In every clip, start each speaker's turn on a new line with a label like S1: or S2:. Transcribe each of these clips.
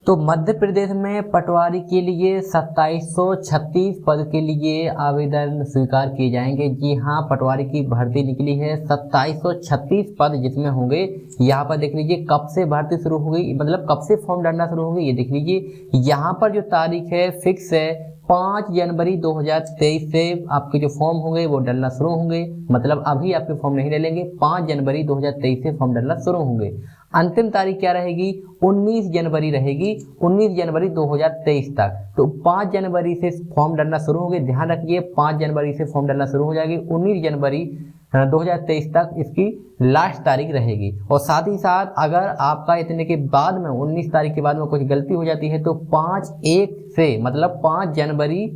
S1: तो मध्य प्रदेश में पटवारी के लिए 2736 पद के लिए आवेदन स्वीकार किए जाएंगे। जी हाँ, पटवारी की भर्ती निकली है, 2736 पद जिसमें होंगे। यहाँ पर देख लीजिए कब से भर्ती शुरू हो गई, मतलब कब से फॉर्म डालना शुरू हो गई, ये देख लीजिए। यहाँ पर जो तारीख है फिक्स है 5 जनवरी 2023 से आपके जो फॉर्म होंगे वो डलना शुरू होंगे। मतलब अभी आपके फॉर्म नहीं डलेंगे, 5 जनवरी 2023 से फॉर्म डलना शुरू होंगे। अंतिम तारीख क्या रहेगी, 19 जनवरी रहेगी, 19 जनवरी 2023 तक। तो 5 जनवरी से फॉर्म डलना शुरू होंगे, ध्यान रखिए 5 जनवरी से फॉर्म डलना शुरू हो जाएगी, 19 जनवरी 2023 तक इसकी लास्ट तारीख रहेगी। और साथ ही साथ अगर आपका इतने के बाद में 19 तारीख के बाद में कुछ गलती हो जाती है तो 5/1 से मतलब 5 जनवरी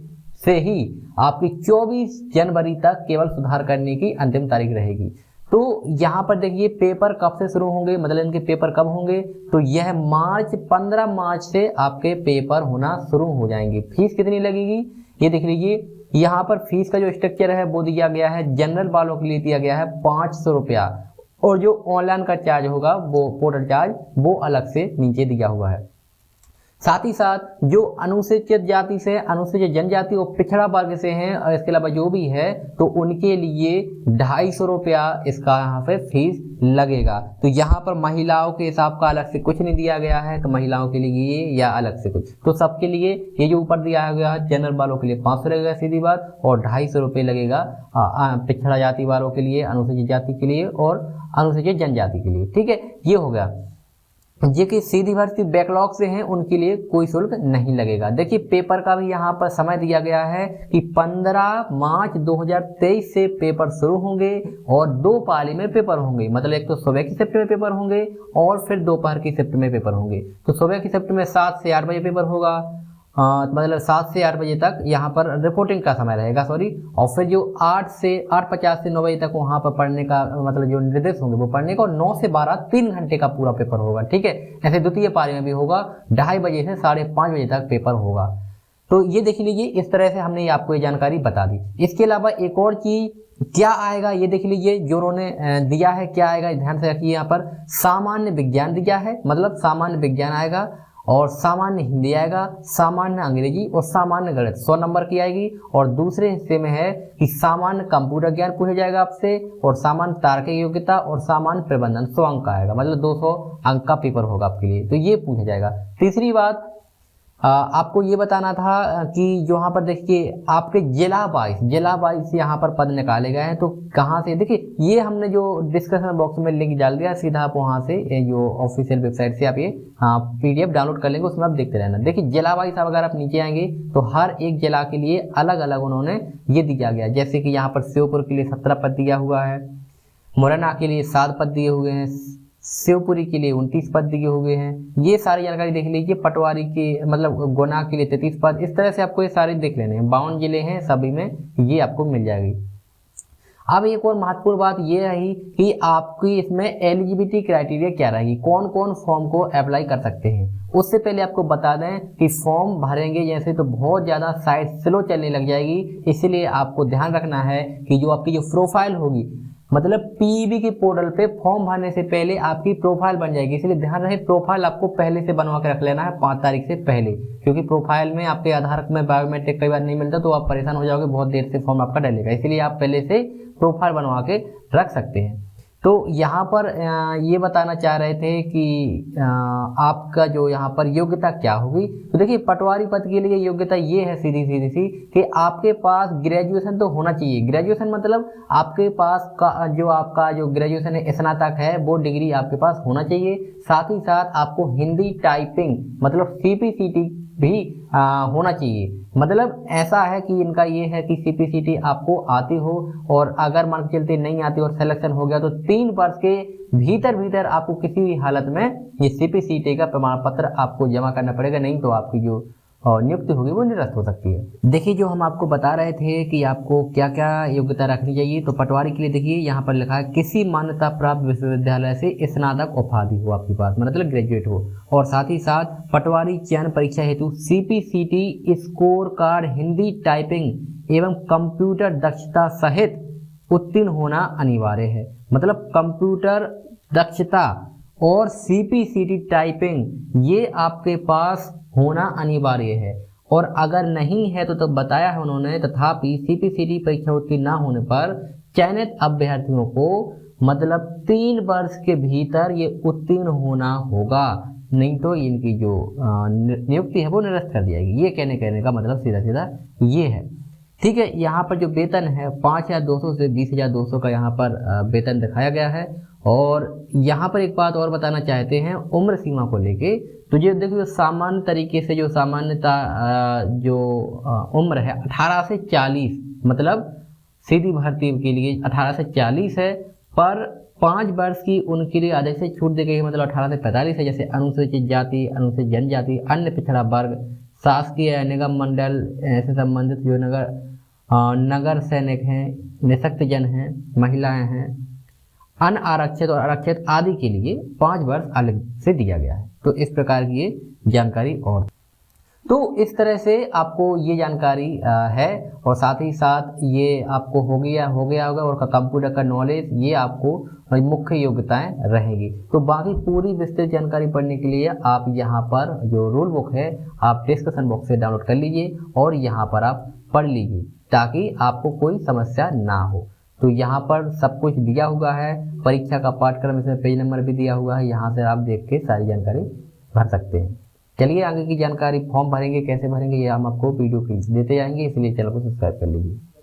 S1: से ही आपकी 24 जनवरी तक केवल सुधार करने की अंतिम तारीख रहेगी। तो यहाँ पर देखिए पेपर कब से शुरू होंगे, मतलब इनके पेपर कब होंगे, तो यह 15 मार्च से आपके पेपर होना शुरू हो जाएंगे। फीस कितनी लगेगी ये देख लीजिए। यहाँ पर फीस का जो स्ट्रक्चर है वो दिया गया है, जनरल वालों के लिए दिया गया है 500 रुपया, और जो ऑनलाइन का चार्ज होगा वो पोर्टल चार्ज वो अलग से नीचे दिया हुआ है। साथ ही साथ जो अनुसूचित जाति से, अनुसूचित जनजाति और पिछड़ा वर्ग से हैं और इसके अलावा जो भी है तो उनके लिए 250 रुपया इसका यहाँ पे फीस लगेगा। तो यहाँ पर महिलाओं के हिसाब का अलग से कुछ नहीं दिया गया है कि महिलाओं के लिए ये या अलग से कुछ, तो सबके लिए ये जो ऊपर दिया गया है जनरल वालों के लिए 500 लगेगा सीधी बात, और 250 रुपये लगेगा पिछड़ा जाति वालों के लिए, अनुसूचित जाति के लिए और अनुसूचित जनजाति के लिए। ठीक है, ये हो गया। जो कि सीधी भर्ती बैकलॉग से हैं उनके लिए कोई शुल्क नहीं लगेगा। देखिए पेपर का भी यहाँ पर समय दिया गया है कि 15 मार्च 2023 से पेपर शुरू होंगे और 2 पाली में पेपर होंगे। मतलब एक तो सुबह की शिफ्ट में पेपर होंगे और फिर दोपहर की शिफ्ट में पेपर होंगे। तो सुबह की शिफ्ट में 7 से 8 बजे पेपर होगा, मतलब 7 से 8 बजे तक यहाँ पर रिपोर्टिंग का समय रहेगा, सॉरी। और फिर जो 8:50 से 9 बजे तक वहाँ पर पढ़ने का, मतलब जो निर्देश होंगे वो पढ़ने का, और 9 से 12 3 घंटे का पूरा पेपर होगा। ठीक है, ऐसे द्वितीय पारी में भी होगा, 2:30 बजे से 5:30 बजे तक पेपर होगा। तो ये देख लीजिए, इस तरह से हमने आपको ये जानकारी बता दी। इसके अलावा एक और चीज क्या आएगा ये देख लीजिए, जो उन्होंने दिया है क्या आएगा, ध्यान से रखिए। यहाँ पर सामान्य विज्ञान दिया है, मतलब सामान्य विज्ञान आएगा, और सामान्य हिंदी आएगा, सामान्य अंग्रेजी और सामान्य गणित 100 नंबर की आएगी। और दूसरे हिस्से में है कि सामान्य कंप्यूटर ज्ञान पूछा जाएगा आपसे, और सामान्य तार्किक योग्यता और सामान्य प्रबंधन 100 अंक का आएगा, मतलब 200 अंक का पेपर होगा आपके लिए, तो ये पूछा जाएगा। तीसरी बात आपको ये बताना था कि जो यहाँ पर देखिए आपके जिला वाइज यहाँ पर पद निकाले गए हैं। तो कहाँ से, देखिए ये हमने जो डिस्क्रिप्शन बॉक्स में लिंक डाल दिया, सीधा आप वहाँ से जो ऑफिशियल वेबसाइट से आप ये PDF डाउनलोड कर लेंगे, उसमें आप देखते रहना। देखिए जिला वाइज अगर आप नीचे आएंगे तो हर एक जिला के लिए अलग अलग उन्होंने ये दिया गया। जैसे कि यहाँ पर श्योपुर के लिए 17 पद दिया हुआ है, मुरैना के लिए 7 पद दिए हुए हैं, शिवपुरी के लिए 29 पद दिए हुए हैं। ये सारी जानकारी देख लीजिए। पटवारी के मतलब गुना के लिए 33 पद, इस तरह से आपको ये सारे देख लेने हैं। 52 जिले हैं, सभी में ये आपको मिल जाएगी। अब एक और महत्वपूर्ण बात ये रही कि आपकी इसमें एलिजिबिलिटी क्राइटेरिया क्या रहेगी, कौन कौन फॉर्म को अप्लाई कर सकते हैं। उससे पहले आपको बता दें कि फॉर्म भरेंगे जैसे तो बहुत ज़्यादा साइट स्लो चलने लग जाएगी, इसलिए आपको ध्यान रखना है कि जो आपकी जो प्रोफाइल होगी, मतलब PEB के पोर्टल पे फॉर्म भरने से पहले आपकी प्रोफाइल बन जाएगी, इसलिए ध्यान रहे प्रोफाइल आपको पहले से बनवा के रख लेना है 5 तारीख से पहले, क्योंकि प्रोफाइल में आपके आधार में बायोमेट्रिक कई बार नहीं मिलता तो आप परेशान हो जाओगे, बहुत देर से फॉर्म आपका डलेगा, इसलिए आप पहले से प्रोफाइल बनवा के रख सकते हैं। तो यहाँ पर ये बताना चाह रहे थे कि आपका जो यहाँ पर योग्यता क्या होगी। तो देखिए पटवारी पद के लिए योग्यता ये है सीधी सी कि आपके पास ग्रेजुएशन तो होना चाहिए। ग्रेजुएशन मतलब आपके पास का जो आपका जो ग्रेजुएशन है, स्नातक है, वो डिग्री आपके पास होना चाहिए। साथ ही साथ आपको हिंदी टाइपिंग मतलब CPCT भी होना चाहिए। मतलब ऐसा है कि इनका ये है कि CPCT आपको आती हो, और अगर मान के चलते नहीं आती और सिलेक्शन हो गया तो 3 वर्ष के भीतर आपको किसी भी हालत में ये CPCT का प्रमाण पत्र आपको जमा करना पड़ेगा, नहीं तो आपकी जो नियुक्ति होगी वो निरस्त हो सकती है। देखिए जो हम आपको बता रहे थे कि आपको क्या क्या योग्यता रखनी चाहिए, तो पटवारी के लिए देखिए यहाँ पर लिखा है किसी मान्यता प्राप्त विश्वविद्यालय से स्नातक उपाधि हो आपके पास, मतलब ग्रेजुएट हो, और साथ ही साथ पटवारी चयन परीक्षा हेतु CPCT score card Hindi typing एवं कंप्यूटर दक्षता सहित उत्तीर्ण होना अनिवार्य है। मतलब कंप्यूटर दक्षता और CPCT टाइपिंग ये आपके पास होना अनिवार्य है। और अगर नहीं है तो बताया है उन्होंने, तथापि CPCT परीक्षा उत्तीर्ण न होने पर चयनित अभ्यर्थियों को मतलब 3 वर्ष के भीतर ये उत्तीर्ण होना होगा, नहीं तो इनकी जो नियुक्ति है वो निरस्त कर दी जाएगी। ये कहने का मतलब सीधा सीधा ये है। ठीक है, यहाँ पर जो वेतन है 5,200 से 20,200 का यहाँ पर वेतन दिखाया गया है। और यहाँ पर एक बात और बताना चाहते हैं उम्र सीमा को लेके, तो ये देखिए सामान्य तरीके से जो सामान्यता जो उम्र है 18 से 40, मतलब सीधी भर्ती के लिए 18 से 40 है, पर 5 वर्ष की उनके लिए आदेश से छूट दी गई है, मतलब 18 से 45 है। जैसे अनुसूचित जाति, अनुसूचित जनजाति, अन्य पिछड़ा वर्ग, शासकीय निगम मंडल से संबंधित जो नगर सैनिक हैं, निःशक्त जन हैं, महिलाएं हैं, अनारक्षित और आरक्षित आदि के लिए 5 वर्ष अलग से दिया गया है। तो इस प्रकार की ये जानकारी और तो इस तरह से आपको ये जानकारी है। और साथ ही साथ ये आपको हो गया होगा और कंप्यूटर का नॉलेज, ये आपको मुख्य योग्यताएं रहेगी। तो बाकी पूरी विस्तृत जानकारी पढ़ने के लिए आप यहाँ पर जो रूल बुक है आप डिस्क्रिप्शन बॉक्स से डाउनलोड कर लीजिए और यहाँ पर आप पढ़ लीजिए, ताकि आपको कोई समस्या ना हो। तो यहाँ पर सब कुछ दिया हुआ है, परीक्षा का पाठ्यक्रम, इसमें पेज नंबर भी दिया हुआ है, यहाँ से आप देख के सारी जानकारी भर सकते हैं। चलिए आगे की जानकारी, फॉर्म भरेंगे कैसे भरेंगे ये हम आपको वीडियो देते जाएंगे, इसलिए चैनल को सब्सक्राइब कर लीजिए।